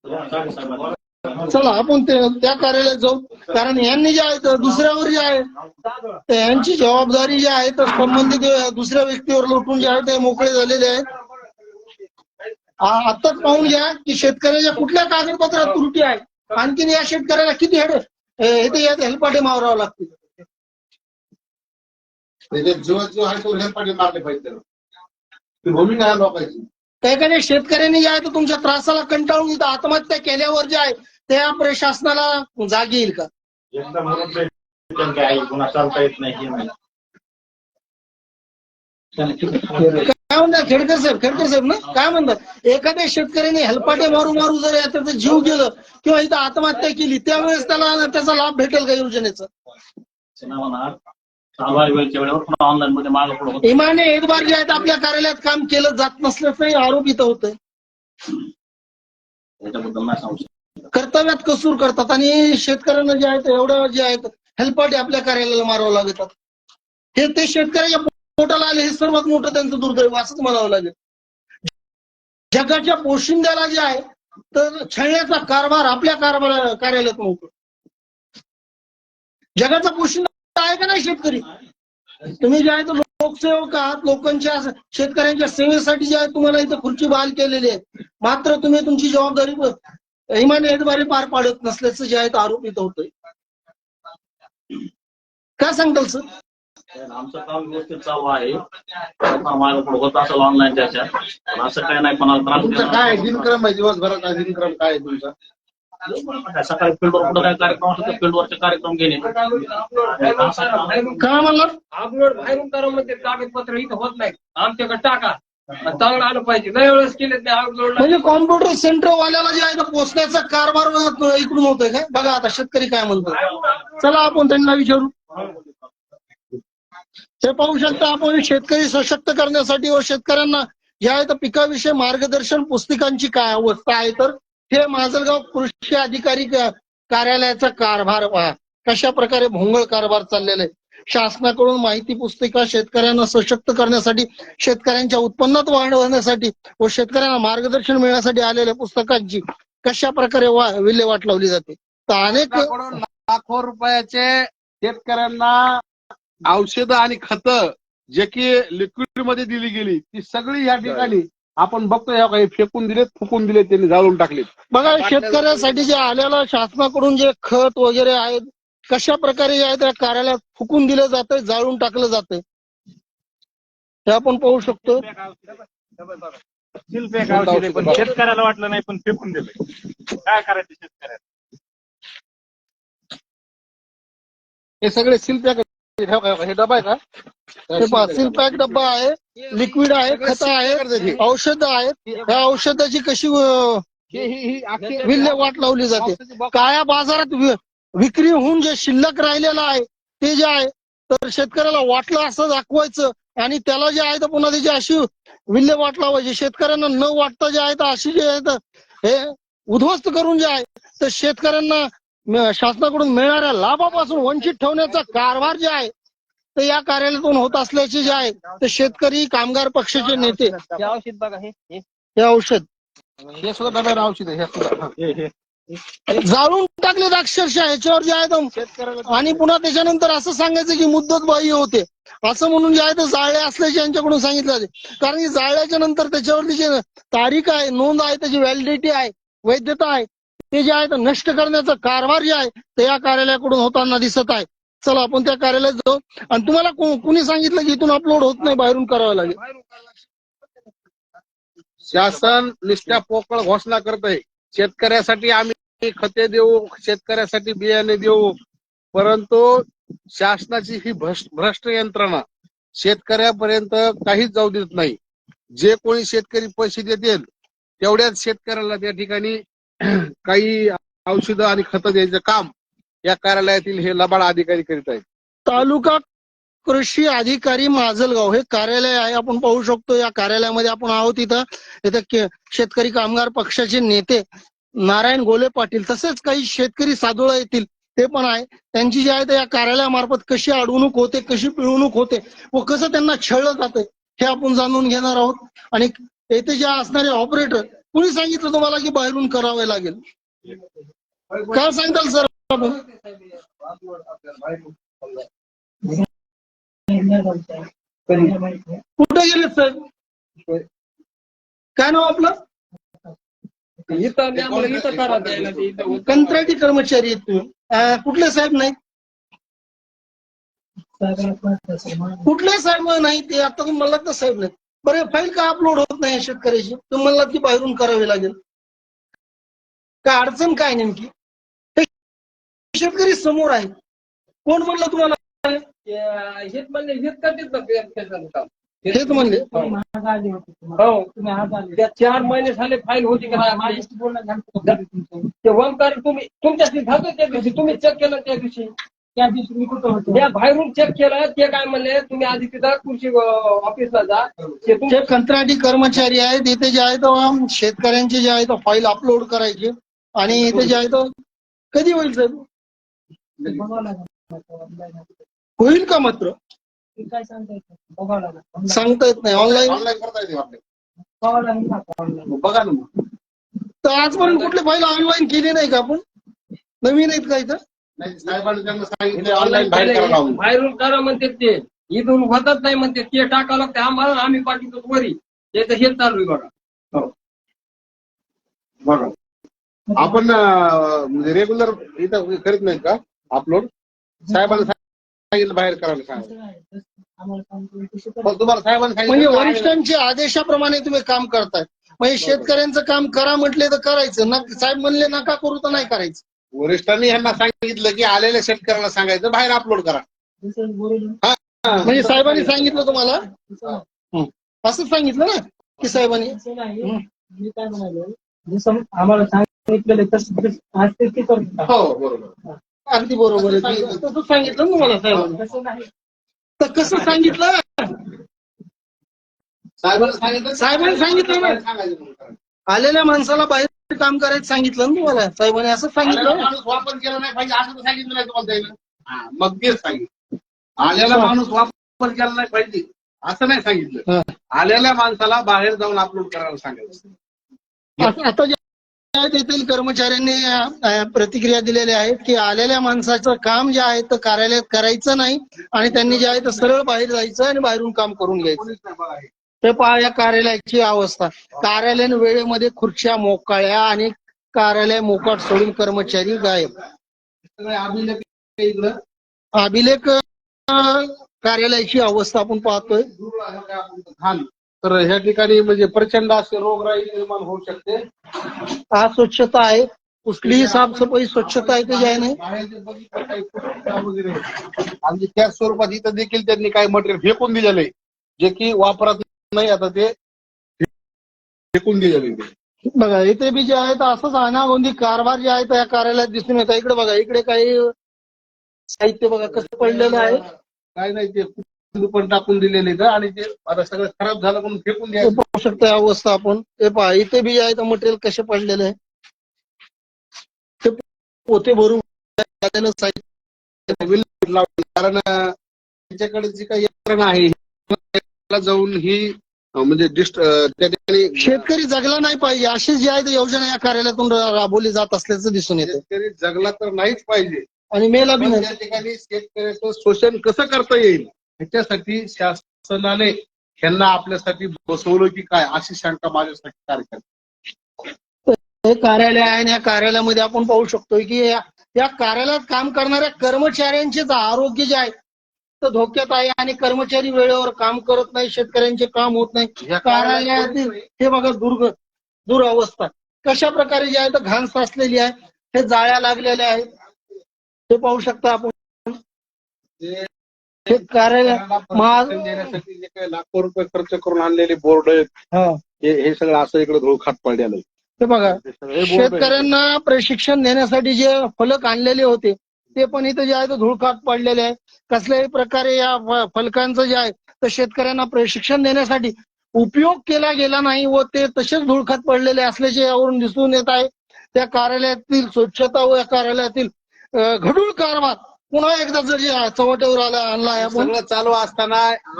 Speaker 3: साहेब,
Speaker 1: चला आपण त्या कार्यालयात जाऊ, कारण यांनी जे आहे तर दुसऱ्यावर जे आहे तर यांची जबाबदारी जी आहे तर संबंधित दुसऱ्या व्यक्तीवर लोटून जे आहे ते मोकळे झालेले आहेत. आताच पाहून घ्या की शेतकऱ्याच्या कुठल्या कागदपत्रात त्रुटी आहे, आणखीन या शेतकऱ्याला किती हेलपाटे मारावं लागतील.
Speaker 2: जीवाची आहे तो हेलपाटे मारले पाहिजे, ती भूमिका आहे लोकांची.
Speaker 1: एखाद्या शेतकऱ्यांनी जे आहे तर तुमच्या त्रासाला कंटाळून इथं आत्महत्या केल्यावर जे आहे त्या प्रशासनाला जाग येईल का?
Speaker 4: एकदा म्हणून काही गुन्हा चालता येत नाही, हे नाही.
Speaker 1: काय म्हणतात खेडकर साहेब ना काय म्हणतात? एखाद्या शेतकऱ्याने हेलपाटे मारू जर त्याचा जीव गेलं किंवा इथं आत्महत्या केली त्यावेळेस त्याला त्याचा लाभ भेटेल का योजनेचा?
Speaker 3: ऑनलाईन मध्ये मागं पुढे होतं.
Speaker 1: इमाने एक बार जे आहेत आपल्या कार्यालयात काम केलं जात नसल्याचाही आरोप इथं होतोय.
Speaker 3: त्याच्याबद्दल नाही सांगू शकत.
Speaker 1: कर्तव्यात कसूर करतात आणि शेतकऱ्यांना जे आहेत एवढ्या जे आहेत हेलपाटे आपल्या कार्यालयाला मारावं लागतात. हे ते शेतकऱ्याच्या पोटाला आले हे सर्वात मोठं त्यांचं दुर्दैव असंच म्हणावं लागेल. जगाच्या पोशिंद्याला जे आहे तर छळण्याचा कारभार आपल्या कार्यालयात होतो. जगाचा पोशिंदा आहे का नाही शेतकरी? तुम्ही जे आहे तर लोकसेवक आहात, लोकांच्या शेतकऱ्यांच्या सेवेसाठी जे आहे तुम्हाला इथं खुर्ची बहाल केलेली आहे, मात्र तुम्ही तुमची जबाबदारी इमानद्वारे पार पाडत नसल्याचं जे आहे आरोप इथं होतोय. काय सांगताल सर?
Speaker 3: आमचं काम व्यवस्थित चालू आहे, मागं पुढे होत असेल ऑनलाईन त्याच्यात, पण असं काय नाही कोणाला
Speaker 2: तुमचा
Speaker 3: त्रास
Speaker 2: काय दिनक्रम आहे, दिवसभराचा दिनक्रम काय आहे तुमचा?
Speaker 3: सकाळी फील्डवर कुठं काय कार्यक्रम असतो फील्डवरचे कार्यक्रम घेणे.
Speaker 1: काय म्हणलं?
Speaker 5: अपलोड बाहेरून करा म्हणजे कागदपत्र इथं होत नाही, आमच्याकडे टाका, चांगलं आलं पाहिजे. लय वेळेस केले ते अपलोड.
Speaker 1: म्हणजे कॉम्प्युटर सेंटर वाल्याला जे आहे तर पोचण्याचा कारभार इकडून होतोय काय? बघा आता शेतकरी काय म्हणतो, चला आपण त्यांना विचारू. हे पाहू शकता आपण शेतकरी सशक्त करण्यासाठी व शेतकऱ्यांना जे आहे तर पिकाविषयी मार्गदर्शन पुस्तिकांची काय अवस्था आहे, तर हे माजलगाव कृषी अधिकारी कार्यालयाचा कारभार पहा कशा प्रकारे भोंगळ कारभार चाललेला आहे. शासनाकडून माहिती पुस्तिका शेतकऱ्यांना सशक्त करण्यासाठी, शेतकऱ्यांच्या उत्पन्नात वाढ होण्यासाठी व शेतकऱ्यांना मार्गदर्शन मिळण्यासाठी आलेल्या पुस्तकांची कशा प्रकारे विल्हेवाट लावली जाते. तर अनेक
Speaker 2: लाखो रुपयाचे शेतकऱ्यांना औषधं आणि खतं जे की लिक्विड मध्ये दिली गेली ती सगळी या ठिकाणी आपण बघतोय काही फेकून दिलेत, फुकून दिलेत, त्यांनी जाळून टाकलेत.
Speaker 1: बघा शेतकऱ्यासाठी जे आलेलं शासनाकडून जे खत वगैरे आहेत कशा प्रकारे जे आहे त्या कार्यालयात फुकून दिलं जातंय, जाळून टाकलं जातंय हे आपण पाहू शकतो.
Speaker 4: शिल्पॅक औषध आहे, पण शेतकऱ्याला वाटलं नाही पण फेकून दिलंय. काय करायचं शेतकऱ्याला?
Speaker 2: हे सगळे सील पॅक हे डबा आहे का?
Speaker 1: हे पहा सील पॅक डब्बा आहे, लिक्विड आहे, खत आहे, औषधं आहेत. ह्या औषधाची कशी विल्हेवाट लावली जाते. काळ्या बाजारात विक्री होऊन जे शिल्लक राहिलेलं आहे ते जे आहे तर शेतकऱ्याला वाटलं असं दाखवायचं आणि त्याला जे आहे तर पुन्हा त्याची अशी विल्हेवाट लावायची. शेतकऱ्यांना न वाटता जे आहे तर अशी जे आहे तर हे उद्ध्वस्त करून जे आहे तर शेतकऱ्यांना शासनाकडून मिळणाऱ्या लाभापासून वंचित ठेवण्याचा कारभार जे आहे तर या कार्यालयातून होत असल्याचे जे आहे ते शेतकरी कामगार पक्षाचे नेते.
Speaker 5: औषध बघा
Speaker 1: हे औषध
Speaker 2: हे सुद्धा डब्यावर औषध आहे. हे सुद्धा
Speaker 1: जाळून टाकलेत अक्षरशः ह्याच्यावर जे आहे तर. आणि पुन्हा त्याच्यानंतर असं सांगायचं की मुद्दत बाह्य होते असं म्हणून जे आहे तर जाळले असल्याचे यांच्याकडून सांगितलं जाते. कारण की जाळल्याच्या नंतर त्याच्यावरती जे तारीख आहे, नोंद आहे, त्याची व्हॅलिडिटी आहे, वैधता आहे ते जे आहे तर नष्ट करण्याचा कारभार जे आहे ते या कार्यालयाकडून होताना दिसत आहे. चला आपण त्या कार्यालयात जाऊ. आणि तुम्हाला कुणी सांगितलं की इथून अपलोड होत नाही, बाहेरून करावं लागेल?
Speaker 2: शासन निष्ठा पोकळ घोषणा करत आहे. शेतकऱ्यासाठी आम्ही खते देऊ, शेतकऱ्यासाठी बियाणे देऊ, परंतु शासनाची ही भ्रष्ट यंत्रणा शेतकऱ्यापर्यंत काहीच जाऊ देत नाही. जे कोणी शेतकरी पैसे देतील तेवढ्याच शेतकऱ्याला त्या ठिकाणी काही औषधं आणि खतं द्यायचं काम या कार्यालयातील हे लबाड अधिकारी करीत आहेत.
Speaker 1: तालुका कृषी अधिकारी माजलगाव हे कार्यालय आहे. आपण पाहू शकतो या कार्यालयामध्ये आपण आहोत. इथं शेतकरी कामगार पक्षाचे नेते नारायण गोले पाटील तसेच काही शेतकरी साधुळा येतील ते पण आहे. त्यांची जी आहे तर या कार्यालयामार्फत कशी अडवणूक होते, कशी पिळवणूक होते व कसं त्यांना छळलं जाते हे आपण जाणून घेणार आहोत. आणि येथे जे असणारे ऑपरेटर कुणी सांगितलं तुम्हाला की बाहेरून करावे लागेल? काय सांगताल सर आपण? कुठे गेले सर? काय नाव आपलं? कंत्राटी कर्मचारी आहेत तुम्ही. कुठले साहेब नाही? कुठले साहेब नाही ते आता तुम्ही म्हणलात ना साहेब नाही. बरं फाईल का अपलोड होत नाही शेतकऱ्याची? तुम्ही म्हणलात की बाहेरून करावी लागेल. काय अडचण काय नेमकी? शेतकरी समोर आहे. कोण म्हणलं तुम्हाला?
Speaker 5: हेच म्हणले हेच करतात
Speaker 1: हेच म्हणले.
Speaker 5: हो त्या 4 महिने झाले फाईल होती का? ते ओंकार तुम्ही तुमच्याशी झालं त्या दिवशी, तुम्ही चेक केलं त्या दिवशी मी कुठं होतो त्या बाहेरून चेक केलं. ते काय म्हणले तुम्ही आधी तिथं कृषी ऑफिसला जा.
Speaker 1: ते कंत्राटी कर्मचारी आहेत. इथे जे आहे तर शेतकऱ्यांचे जे आहे तर फाईल अपलोड करायचे आणि इथे जे आहे तर कधी होईल साहेब? होईल का मात्र?
Speaker 5: काय
Speaker 1: सांगता येत नाही. ऑनलाईन
Speaker 2: करता येते आपल्याला. बघा ना मग.
Speaker 1: तर आजपर्यंत कुठले फाईल ऑनलाईन केली नाही का आपण? नवीन आहेत का इथं?
Speaker 2: साहेबांनी त्यांना सांगितलं ऑनलाईन बाहेर करावं लागून.
Speaker 5: बाहेरून करा म्हणते ते, इथून होतच नाही म्हणते. ते टाकावं लागते आम्हाला, आम्ही पाठवतो वरी. त्याचं हे चालू आहे बघा.
Speaker 2: बघा आपण रेग्युलर इथं करीत नाही का अपलोड? साहेबांना सांगितलं बाहेर करायला सांगितलं. तुम्हाला साहेबांनी
Speaker 1: म्हणजे
Speaker 2: सांगितलं
Speaker 1: वरिष्ठांच्या आदेशाप्रमाणे तुम्ही काम करताय. म्हणजे शेतकऱ्यांचं काम करा म्हटले तर करायचं ना, साहेब म्हणले नका करू तर नाही करायचं.
Speaker 2: वरिष्ठांनी यांना सांगितलं की आलेल्या शेतकऱ्याला सांगायचं बाहेर अपलोड करा.
Speaker 1: म्हणजे साहेबांनी सांगितलं तुम्हाला? असं सांगितलं ना की साहेबांनी?
Speaker 6: मी काय म्हणाले जसं आम्हाला सांगितलेलं तसं
Speaker 2: हो बरोबर,
Speaker 1: अगदी बरोबर आहे. तसं सांगितलं ना तुम्हाला साहेबांनी? तर कसं सांगितलं? साहेबांनी सांगितलं ना आलेल्या माणसाला बाहेर काम करायचं सांगितलं ना तुम्हाला साहेबांनी? असं सांगितलं.
Speaker 2: माणूस वापर केला नाही पाहिजे असं तर सांगितलं नाही तुम्हाला त्याला. मग तेच सांगितलं आलेला माणूस वापर केला नाही पाहिजे असं नाही सांगितलं. आलेल्या माणसाला बाहेर जाऊन अपलोड करायला सांगायचं.
Speaker 1: आता आहेत येथील कर्मचाऱ्यांनी प्रतिक्रिया दिलेल्या आहेत की आलेल्या माणसाचं काम जे आहे तर कार्यालयात करायचं नाही आणि त्यांनी जे आहे तर सरळ बाहेर जायचं आणि बाहेरून काम करून घ्यायचं. ते पहा या कार्यालयाची अवस्था. कार्यालयीन वेळेमध्ये खुर्च्या मोकळ्या आणि कार्यालय मोकाट सोडून कर्मचारी गायब. अभिलेख कार्यालयाची अवस्था आपण पाहतोय.
Speaker 2: तर ह्या ठिकाणी म्हणजे प्रचंड असे रोगराई निर्माण होऊ शकते.
Speaker 1: अस्वच्छता आहे, कुठलीही साफसफाई स्वच्छता आहे ते आहे नाही.
Speaker 2: आणि त्याच स्वरूपात इथं देखील त्यांनी काही मटेरियल फेकून दिलेलं आहे जे की वापरात नाही. आता ते फेकून दिलेले.
Speaker 1: बघा इथे बी जे आहे तर असंच अनागोंदी कारभार जे आहे त्या कार्यालयात दिसून येतं. इकडे बघा, इकडे काही साहित्य बघा कसं पडलेलं आहे.
Speaker 2: काय नाही ते पण टाकून दिलेले आणि ते आता सगळं खराब झालं म्हणून फेकून द्यायचं.
Speaker 1: पाहू शकता अवस्था आपण. ते पहा इथे बी आहे तर मटेरियल कसे पडलेलं आहे. ते पोते भरून साहित्य
Speaker 2: कारण त्यांच्याकडे जी काही यंत्रणा आहे त्याला जाऊन ही म्हणजे त्या ठिकाणी
Speaker 1: शेतकरी जगला नाही पाहिजे अशी जी आहे योजना या कार्यालयातून राबवली जात असल्याचं दिसून येते.
Speaker 2: शेतकरी जगला तर नाहीच पाहिजे
Speaker 1: आणि मेला बी नाही.
Speaker 2: त्या ठिकाणी शेतकऱ्याचं शोषण कसं करता येईल ह्याच्यासाठी शासनाने ह्यांना आपल्यासाठी बसवलं की काय अशी शंका माझ्यासाठी कार्यक्रम.
Speaker 1: हे कार्यालय आहे आणि या कार्यालयामध्ये आपण पाहू शकतोय की या कार्यालयात काम करणाऱ्या कर्मचाऱ्यांचेच आरोग्य जे आहे तर धोक्यात आहे आणि कर्मचारी वेळेवर काम करत नाही, शेतकऱ्यांचे काम होत नाही. कार्यालयातील हे बघा दुरावस्था कशा प्रकारे जे आहे तर घाण साचलेली आहे. हे जाळ्या लागलेल्या आहेत. ते पाहू शकता आपण. हे कार्यालय
Speaker 2: देण्यासाठी जे काही लाखो रुपये खर्च करून आणलेले बोर्ड आहेत हे सगळं असं इकडे धूळ खात पडलेलं आहे.
Speaker 1: हे बघा, शेतकऱ्यांना प्रशिक्षण देण्यासाठी जे फलक आणलेले होते ते पण इथं जे आहे तर धुळखात पडलेले आहे. कसल्याही प्रकारे या फलकांचं जे आहे तर शेतकऱ्यांना प्रशिक्षण देण्यासाठी उपयोग केला गेला नाही व ते तसेच धुळखात पडलेले असल्याचे यावरून दिसून येत आहे. त्या कार्यालयातील स्वच्छता व या कार्यालयातील गढूळ कारभार पुन्हा एकदा जर चव्हाट्यावर आणला आहे. आपण
Speaker 2: सगळं चालू असताना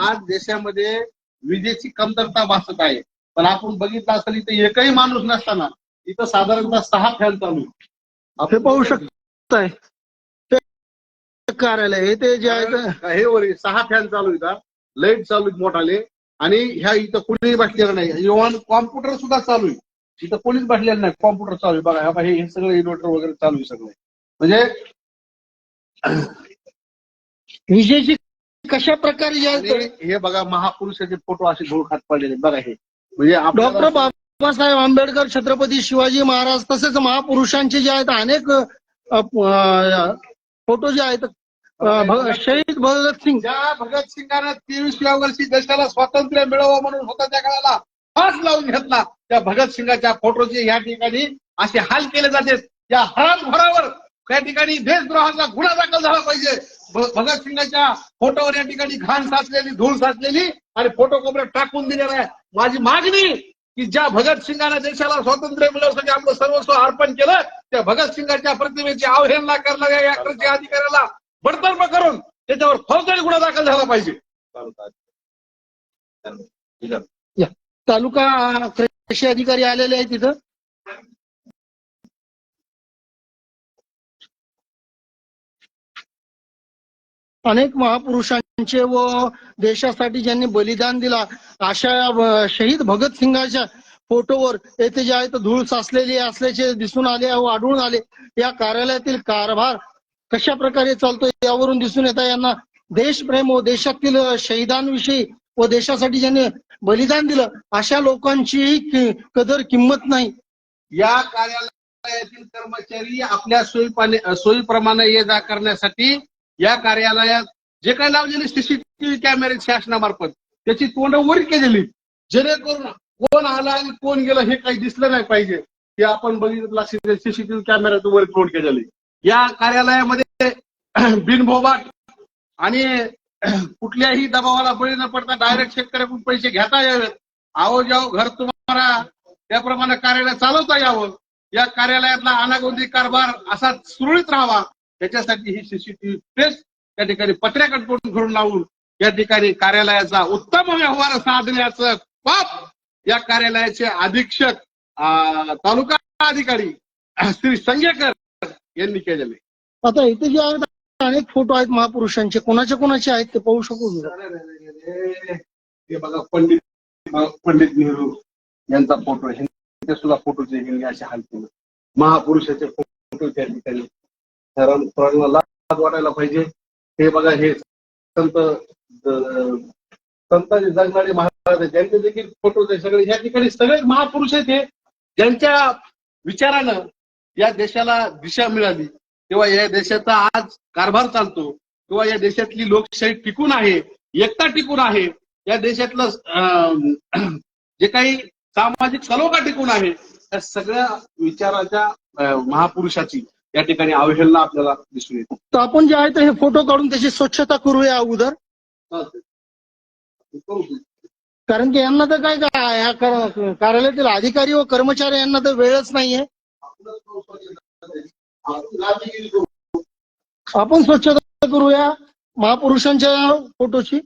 Speaker 2: आज देशामध्ये विजेची कमतरता भासत आहे. पण आपण बघितलं असेल इथं एकही माणूस नसताना इथं साधारणतः 6 फॅन चालू
Speaker 1: हे पाहू शकताय. कार्यालय ते जे आहे
Speaker 2: हे वर 6 फॅन चालू इथं, लाईट चालू मोठाले आणि ह्या इथं कुणीही बसलेलं नाही. इव्हन कॉम्प्युटर सुद्धा चालू आहे. इथं कोणीच बसलेलं नाही, कॉम्प्युटर चालू आहे. बघा हे सगळं इन्व्हर्टर वगैरे चालू आहे सगळं. म्हणजे
Speaker 1: विजेची कशा प्रकारे
Speaker 2: हे बघा महापुरुषाचे फोटो असे धूळ खात पडलेले बघा. हे म्हणजे
Speaker 1: डॉक्टर बाबासाहेब आंबेडकर, छत्रपती शिवाजी महाराज तसेच महापुरुषांचे जे आहेत अनेक फोटो जे आहेत. शहीद भगतसिंग,
Speaker 2: ज्या भगतसिंगानं 23व्या वर्षी देशाला स्वातंत्र्य मिळावं म्हणून होता त्या काळाला फास लावून घेतला त्या भगतसिंगाच्या फोटोचे या ठिकाणी असे हाल केले जाते. या हरामखोरावर त्या ठिकाणी देशद्रोहाचा गुन्हा दाखल झाला पाहिजे. भगतसिंगाच्या फोटोवर या ठिकाणी घाण साचलेली, धूळ साचलेली आणि फोटो कोपऱ्यात टाकून दिलेला आहे. माझी मागणी की ज्या भगतसिंगानं देशाला स्वातंत्र्य मिळवण्यासाठी आपलं सर्वस्व अर्पण केलं त्या भगतसिंगाच्या प्रतिमेची अवहेलना करणाऱ्या या कृषी अधिकाऱ्याला बडतर्फ करून त्याच्यावर फौजदारी गुन्हा दाखल झाला पाहिजे.
Speaker 1: तालुका कृषी अधिकारी आलेले आहेत तिथं. अनेक महापुरुषांचे व देशासाठी ज्यांनी बलिदान दिला अशा शहीद भगतसिंगाच्या फोटोवर येथे जे आहे तर धूळ साचलेली असल्याचे दिसून आले व आढळून आले. या कार्यालयातील कारभार कशा प्रकारे चालतोय यावरून दिसून येत आहे. यांना देशप्रेम व देशातील शहीदांविषयी व देशासाठी ज्यांनी बलिदान दिलं अशा लोकांची कदर किंमत नाही.
Speaker 2: या कार्यालयातील कर्मचारी आपल्या सोयीप्रमाणे ये जा करण्यासाठी या कार्यालयात जे काही लावलेले सीसीटीव्ही कॅमेरे शासनामार्फत त्याची तोंड वर केलेली जेणेकरून कोण आला आणि कोण गेलं हे काही दिसलं नाही पाहिजे. हे आपण बघितलं सीसीटीव्ही कॅमेऱ्याचं वर तोंड केलेली. या कार्यालयामध्ये बिनबोबाट आणि कुठल्याही दबावाला बळी न पडता डायरेक्ट शेतकऱ्याकडून पैसे घेता यावेत. आओ जाओ घर तुम्हाला त्याप्रमाणे कार्यालय चालवता यावं. या कार्यालयातला अनागोंदी कारभार असा सुरळीत राहावा त्याच्यासाठी ही सीसीटीव्ही फुटेज त्या ठिकाणी पत्र्याकडे तोंड करून लावून या ठिकाणी कार्यालयाचा उत्तम व्यवहार साधण्याचं पाप या कार्यालयाचे अधीक्षक तालुका अधिकारी श्री संगेकर यांनी केलेले.
Speaker 1: आता इथे जे आहेत अनेक फोटो आहेत महापुरुषांचे, कोणाचे आहेत ते पाहू शकू मी?
Speaker 2: हे बघा पंडित नेहरू यांचा फोटो आहे, ते सुद्धा फोटोचे घेऊन असे हाल केलं. महापुरुषाचे फोटो त्या ठिकाणी लाज वाटायला पाहिजे. हे बघा हे संतांचे जगणारे महाराज आहेत, त्यांचे देखील फोटो सगळे या ठिकाणी सगळे महापुरुष आहेत हे, ज्यांच्या विचारानं या देशाला दिशा मिळाली, तेव्हा या देशाचा आज कारभार चालतो, किंवा या देशातली लोकशाही टिकून आहे, एकता टिकून आहे, या देशातलं जे काही सामाजिक सलोखा टिकून आहे, त्या सगळ्या विचाराच्या महापुरुषाची या ठिकाणी अवहेलना आपल्याला दिसून येते.
Speaker 1: तर आपण जे आहे ते हे फोटो काढून त्याची स्वच्छता करूया अगोदर, कारण की यांना तर काय या कार्यालयातील अधिकारी व कर्मचारी यांना तर वेळच नाहीये. आपण स्वच्छता करूया महापुरुषांच्या फोटोची.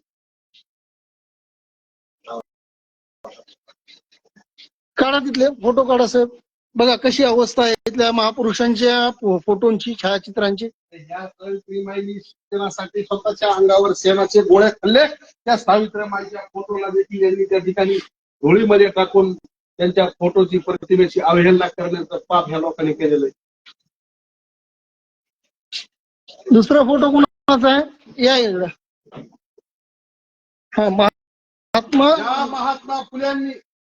Speaker 1: काढा तिथले फोटो काढा साहेब. बघा कशी अवस्था आहे इथल्या महापुरुषांच्या फोटोंची, छायाचित्रांची.
Speaker 2: या सावित्रीमाईंनी शिक्षणासाठी स्वतःच्या अंगावर सेनाचे गोळे खाल्ले. त्या सावित्रीमाईच्या फोटोला देखील यांनी त्या ठिकाणी धुळीमध्ये टाकून त्यांच्या फोटोची, प्रतिमेची अवहेलना करण्याचं पाप ह्या लोकांनी केलेलं आहे.
Speaker 1: दुसरा फोटो कोणाचा आहे? या इकडं. हा,
Speaker 2: महात्मा फुल्यांनी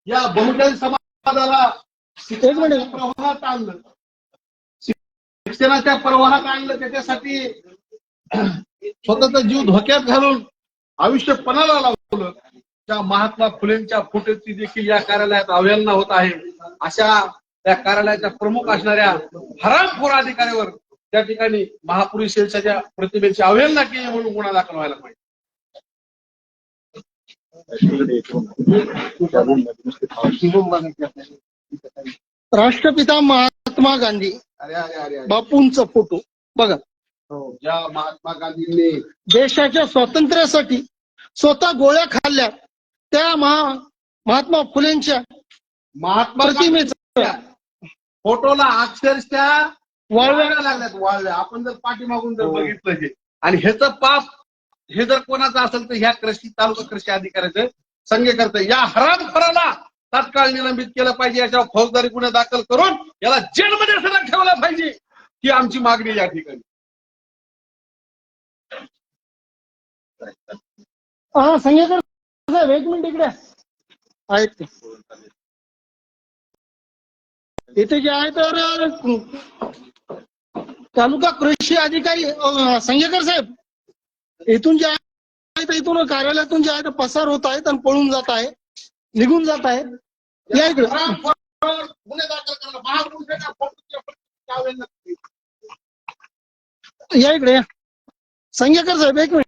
Speaker 2: या बहुजन समाजाला शिक्षणाच्या प्रवाहात आणलं, शिक्षणाच्या प्रवाहात आणलं. त्याच्यासाठी स्वतःचा जीव धोक्यात घालून आयुष्य पणाला लावलं. त्या महात्मा फुलेंच्या फोटोची देखील या कार्यालयात अवहेलना होत आहे. अशा त्या कार्यालयाच्या प्रमुख असणाऱ्या हरामखोर अधिकाऱ्यावर त्या ठिकाणी महापुरुषांच्या प्रतिमेची अवहेलना केली म्हणून गुन्हा दाखल व्हायला पाहिजे.
Speaker 1: राष्ट्रपिता महात्मा गांधी बापूंचा फोटो बघा.
Speaker 2: ज्या महात्मा गांधींनी
Speaker 1: देशाच्या स्वातंत्र्यासाठी स्वतः गोळ्या खाल्ल्या, त्या महात्मा फुलेंच्या प्रतिमेचा
Speaker 2: फोटोला अक्षरशः वाळव्या लागल्यात, वाळव्या. आपण जर पाठीमागून जर बघितलं हे, आणि ह्याचं पाप हे जर कोणाचं असेल तर ह्या तालुका कृषी अधिकाऱ्याचं संगेकरचं. या हरामखोराला तात्काळ निलंबित केलं पाहिजे, याच्यावर फौजदारी गुन्हे दाखल करून याला जेलमध्ये सुद्धा ठेवला पाहिजे, ही आमची मागणी या ठिकाणी.
Speaker 1: हा, संगेकर साहेब एक मिनिट इकडे आहेत ते. इथे जे आहे तर तालुका कृषी अधिकारी संगेकर साहेब, इथून जे आहे तर इथून कार्यालयातून जे आहे तर पसार होत आहेत आणि पळून जात आहे, निघून जात आहे. या इकडे.
Speaker 2: गुन्हे दाखल करणं, महापुरुषांच्या फोटोची अवहेलना.
Speaker 1: या इकडे या. संगेकर साहेब एक मिनिट.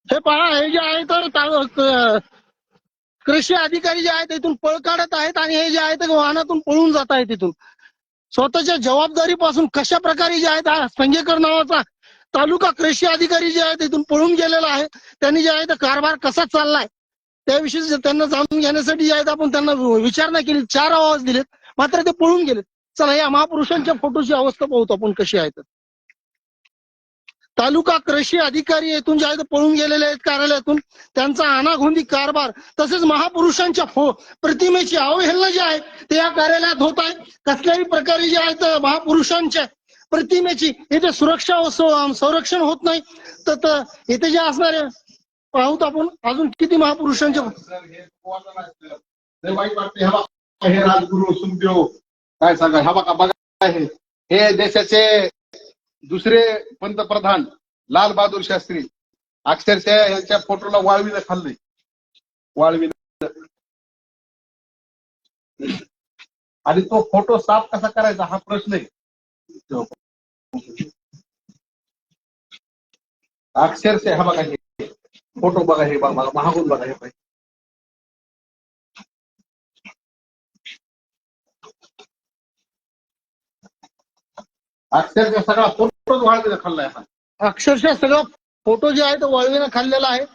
Speaker 1: हे पहा, हे जे आहे तर कृषी अधिकारी जे आहेत इथून पळ काढत आहेत, आणि हे जे आहे ते वाहनातून पळून जात आहेत तिथून. स्वतःच्या जबाबदारीपासून कशा प्रकारे जे आहेत, हा संगेकर नावाचा तालुका कृषी अधिकारी जे आहेत इथून पळून गेलेला आहे. त्यांनी जे आहे कारभार कसा चाललाय त्याविषयी त्यांना जाणून घेण्यासाठी जे आहेत आपण त्यांना विचारणा केली, 4 आवाज दिलेत, मात्र ते पळून गेलेत. चला या महापुरुषांच्या फोटोची अवस्था पाहतो आपण कशी आहे. तालुका कृषी अधिकारी येथून जे आहेत पळून गेलेले आहेत कार्यालयातून, त्यांचा अनागोंदी कारभार तसेच महापुरुषांच्या प्रतिमेची अवहेलना जी आहे ते या कार्यालयात होत आहे. कसल्याही प्रकारे जे आहेत महापुरुषांच्या प्रतिमेची इथे सुरक्षा व संरक्षण होत नाही. तर इथे जे असणारे पाहूत आपण अजून किती महापुरुषांचे.
Speaker 2: हे राजगुरू सुखदेव काय सांगा, हा बघा बघा, हे देशाचे दुसरे पंतप्रधान लाल बहादूर शास्त्री अक्षरशः यांच्या फोटोला वाळवीला खाल्लंय, वाळवीला. आणि तो फोटो साफ कसा करायचा हा प्रश्न आहे. अक्षरशः हा बघा, हे फोटो बघा, हे बघा महागून बघा, हे पाहिजे. अक्षरशः सगळा फोटो वाळवीला खाल्लाय.
Speaker 1: अक्षरशः सगळा फोटो जे आहे तो वाळवीनं खाल्लेला आहे.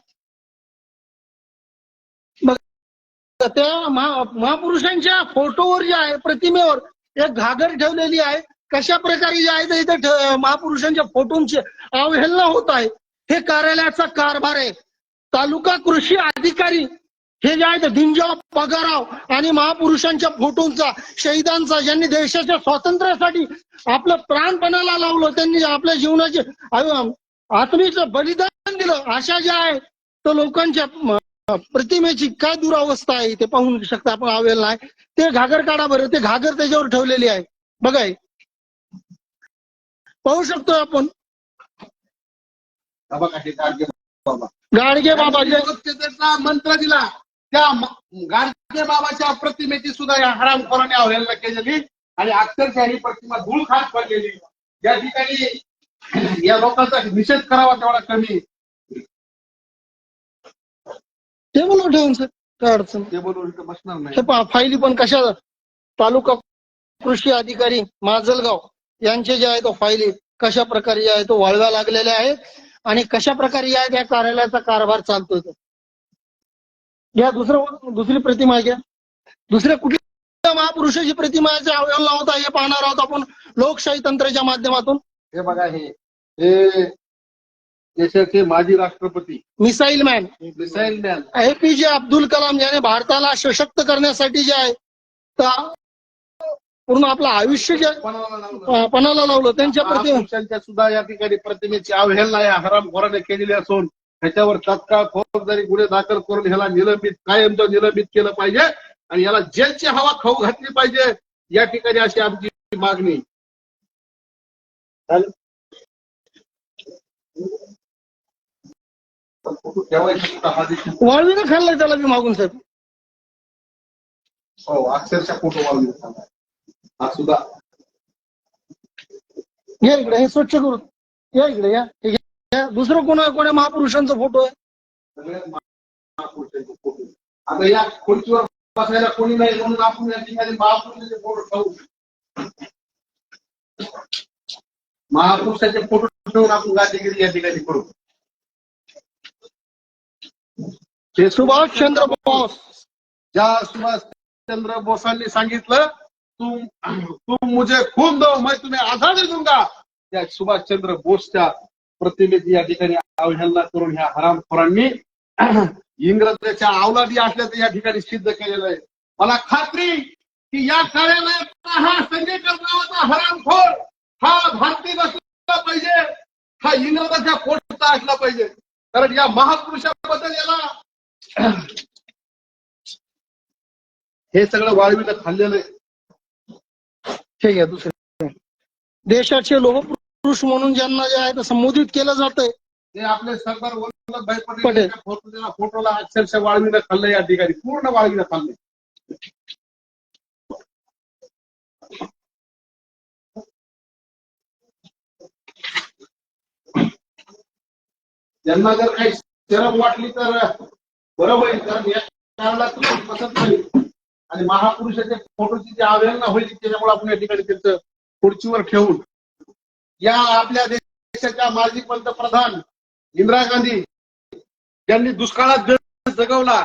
Speaker 1: त्या महापुरुषांच्या फोटोवर जे आहे, प्रतिमेवर एक घागर ठेवलेली आहे. कशा प्रकारे जे आहे तर इथे महापुरुषांच्या फोटोंची अवहेलना होत आहे. हे कार्यालयाचा कारभार आहे. तालुका कृषी अधिकारी हे जे आहे दिनजाव पगाराव आणि महापुरुषांच्या फोटोंचा, शहीदांचा, ज्यांनी देशाच्या स्वातंत्र्यासाठी आपलं प्राणपणाला लावलं, त्यांनी आपल्या जीवनाचे आत्मीचं बलिदान दिलं, अशा ज्या आहे तर लोकांच्या प्रतिमेची काय दुरावस्था आहे ते पाहू शकता आपण. अवेल नाही ते घागर काढा बरं. ते घागर त्याच्यावर ठेवलेली आहे बघा, पाहू शकतो आपण. गाडगे बाबा
Speaker 2: मंत्र दिला त्या गाडगे बाबाच्या प्रतिमेची सुद्धा या हरामखोराने अवहेलना केलेली आणि अक्षरशः ही प्रतिमा धूळ खात पडलेली. या ठिकाणी या लोकांचा निषेध करावा तेवढा कमी.
Speaker 1: ते बोलून ठेवून सर काय अडचण
Speaker 2: ते बोलून बसणार नाही.
Speaker 1: हे पहा फायली पण कशा तालुका कृषी अधिकारी माजलगाव यांचे जे आहे तो फायली कशा प्रकारे जे आहे तो वाळव्या लागलेल्या आहेत आणि कशा प्रकारे या त्या कार्यालयाचा कारभार चालतोय. तो घ्या दुसरी प्रतिमा घ्या. दुसऱ्या कुठल्या महापुरुषाची प्रतिमाचा अवहेलना होता हे पाहणार आहोत आपण लोकशाही तंत्राच्या माध्यमातून.
Speaker 2: हे बघा, हे देशाचे माजी राष्ट्रपती
Speaker 1: missile man APJ Abdul Kalam ज्याने भारताला सशक्त करण्यासाठी जे आहे पूर्ण आपलं आयुष्य जे पणाला लावलं त्यांच्या
Speaker 2: प्रतिमेच्या सुद्धा या ठिकाणी प्रतिमेची अवहेलना या हरामखोराने केलेली असून त्याच्यावर तत्काळ फौजदारी गुन्हे दाखल करून ह्याला निलंबित, कायमचं निलंबित केलं पाहिजे आणि याला जेलची हवा खाऊ घातली पाहिजे. या ठिकाणी अशी आमची मागणी.
Speaker 1: वाळवीनं खाल्लाय त्याला मी मागून साहेब.
Speaker 2: हो, अक्षरशः फोटो वाळवीनं खाल्लाय हा सुद्धा.
Speaker 1: या इकडे हे स्वच्छ करू. या इकडे या. दुसरं कोणा महापुरुषांचा फोटो आहे.
Speaker 2: सगळ्यात महापुरुषांचे फोटो. आता या खुर्चीवर बसायला कोणी नाही म्हणून आपण या ठिकाणी महापुरुषाचे फोटो ठेवू. महापुरुषाचे फोटो ठेवून आपण गांधीगिरी या ठिकाणी करू.
Speaker 1: सुभाषचंद्र बोस,
Speaker 2: ज्या सुभाषचंद्र बोसांनी सांगितलं तुम मुझे खून दो मैं तुम्हें आझादी दूंगा, त्या सुभाषचंद्र बोसच्या प्रतिमेची या ठिकाणी अवहेलना करून ह्या हरामखोरांनी इंग्रजांच्या अवलादी असल्याचं या ठिकाणी सिद्ध केलेलं आहे. मला खात्री की या कार्यालयाचा हा संजयकर नावाचा हरामखोर हा भारतीय असला पाहिजे, हा इंग्रजाच्या पोटचा असला पाहिजे. कारण या महापुरुषाबद्दल याला हे सगळं वाळवीनं खाल्लेलं आहे.
Speaker 1: ठीक आहे. दुसरे देशाचे लोहपुरुष म्हणून ज्यांना जे आहे संबोधित केलं जातंय
Speaker 2: ते आपले सरदार वल्लभभाई पटेल फोटोला अक्षरशः वाळवीनं खाल्लं. या ठिकाणी पूर्ण वाळवीनं खाल्लं. त्यांना जर काही शरम वाटली तर बरं होईल, कारण या कारणाला तुम्ही पसंत नाही आणि महापुरुषाच्या फोटोची जी अवहेलना होईल त्याच्यामुळे आपण या ठिकाणी त्यांचं खुर्चीवर ठेवून या आपल्या देशाच्या माजी पंतप्रधान इंदिरा गांधी ज्यांनी दुष्काळात देश जगवला,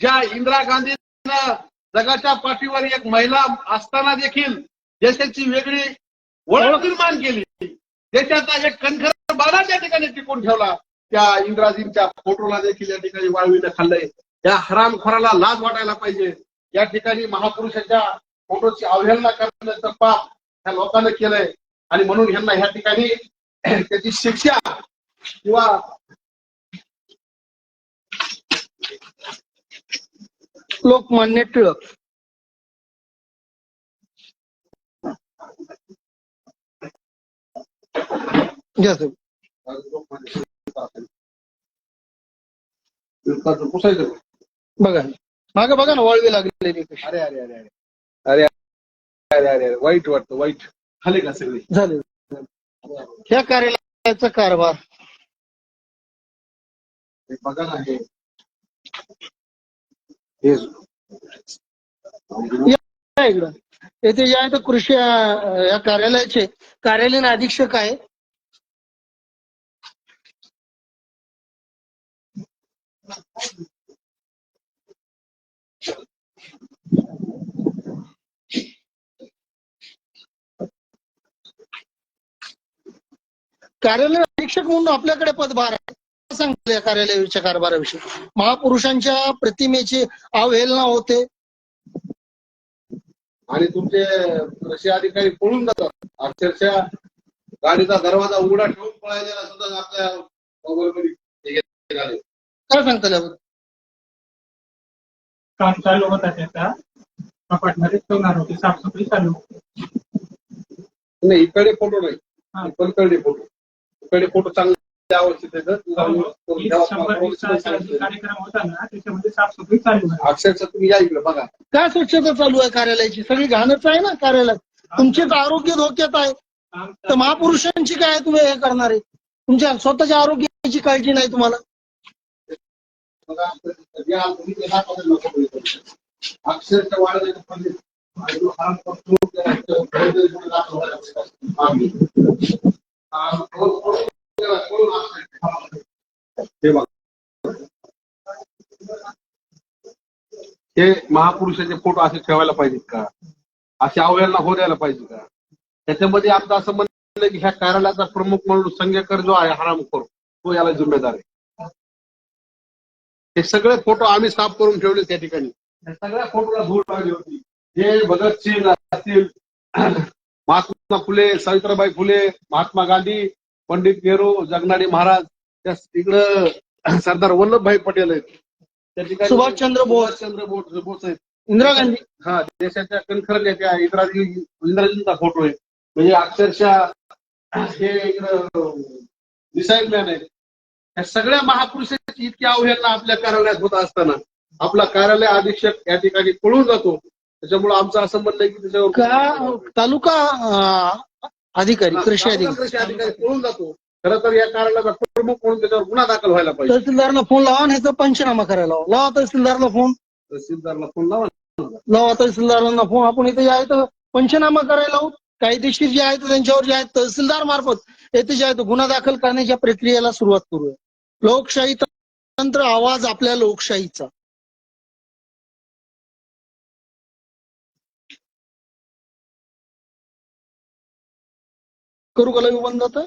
Speaker 2: ज्या इंदिरा गांधीनं जगाच्या पाठीवर एक महिला असताना देखील देशाची वेगळी ओळख निर्माण केली, देशाचा एक कणखर बाणा त्या ठिकाणी टिकून ठेवला, त्या इंदिराजींच्या फोटोला देखील या ठिकाणी वाळवीनं खाल्लंय. या हरामखोराला लाज वाटायला पाहिजे. या ठिकाणी महापुरुषाच्या फोटोची अवहेलना करण्याचं पाप ह्या लोकांना केलंय आणि म्हणून ह्यांना ह्या ठिकाणी त्याची शिक्षा किंवा
Speaker 1: लोकमान्य टिळक
Speaker 2: पुसायचं
Speaker 1: बघा मागे बघा ना वाळवी लागलेली.
Speaker 2: अरे अरे अरे अरे अरे अरे अरे वाईट वाटतं, वाईट झाले का सगळे
Speaker 1: झाले. ह्या कार्यालयाचा कारभार
Speaker 2: बघा ना.
Speaker 1: इकडं येथे जे आहे तर कृषी या कार्यालयाचे कार्यालयीन अधीक्षक आहे. कार्यालय अधीक्षक म्हणून आपल्याकडे पदभार आहे. काय सांगता या कार्यालयाच्या कारभाराविषयी? महापुरुषांच्या प्रतिमेची अवहेलना होते
Speaker 2: आणि तुमचे कृषी अधिकारी पळून जातात. अक्षरशः गाडीचा दरवाजा उघडा ठेवून पळायला सुद्धा आपल्या मोबाईलमध्ये झाले.
Speaker 1: काय सांगता याबद्दल?
Speaker 6: काम चालू होता त्याचा अपार्टमध्ये ठेवणार होते, साफसफाई चालू होती.
Speaker 2: नाही, इकडे फोटो नाही, पलीकडे फोटो. इकडे फोटो चांगले आवश्यक
Speaker 6: कार्यक्रम होता ना त्याच्यामध्ये साफसफाई चालू आहे.
Speaker 2: अक्षरशः तुम्ही या इकडे बघा.
Speaker 1: काय स्वच्छता चालू आहे कार्यालयाची? सगळी घाणच आहे ना कार्यालयात. तुमचेच आरोग्य धोक्यात आहे तर महापुरुषांची काय तुम्ही हे करणार आहे? तुमच्या स्वतःच्या आरोग्याची काळजी नाही तुम्हाला.
Speaker 2: अक्षरशः वाढ हे महापुरुषाचे फोटो असे ठेवायला पाहिजेत का? अशी अवहेलना होऊ द्यायला पाहिजे का? त्याच्यामध्ये आपलं असं म्हणलं की ह्या कार्यालयाचा प्रमुख म्हणून संघकर जो आहे हरामखोर, तो याला जिम्मेदार आहे. हे सगळे फोटो आम्ही साफ करून ठेवले त्या ठिकाणी. या सगळ्या फोटोला धूळ लागली होती. हे भगतसिंग असतील, महात्मा फुले, सावित्रीबाई फुले, महात्मा गांधी, पंडित नेहरू, जगनाडे महाराज, त्या इकडं सरदार वल्लभभाई पटेल आहेत, त्या ठिकाणी
Speaker 1: सुभाषचंद्र बोस
Speaker 2: आहेत,
Speaker 1: इंदिरा गांधी.
Speaker 2: हा, देशाच्या कणखर नेत्या इंदिराजींचा फोटो आहे. म्हणजे अक्षरशः हे इकडं मिसाईल मॅन आहेत. या सगळ्या महापुरुषांची इतकी अवहेलना आपल्या कार्यालयात होत असताना आपला कार्यालय अधीक्षक या ठिकाणी पळून जातो. त्याच्यामुळे आमचं असं म्हणणं आहे की त्याच्यावर
Speaker 1: तालुका अधिकारी, कृषी
Speaker 2: अधिकारी पळून जातो. खरं तर या कार्यालयाचा प्रमुख म्हणून त्याच्यावर गुन्हा दाखल व्हायला पाहिजे.
Speaker 1: तहसीलदारला फोन लावा आणि ह्याचा पंचनामा करायला लावा. तहसीलदारला फोन
Speaker 2: लावा.
Speaker 1: तहसीलदारांना फोन. आपण इथे जे आहे तर पंचनामा करायला लावू. कायदेशीर जे आहे त्यांच्यावर जे आहे तहसीलदार मार्फत येथे जे आहे गुन्हा दाखल करण्याच्या प्रक्रियेला सुरुवात करूया. लोकशाही तंत्र, आवाज आपल्या लोकशाहीचा. करू का लाईव्ह बंद आता?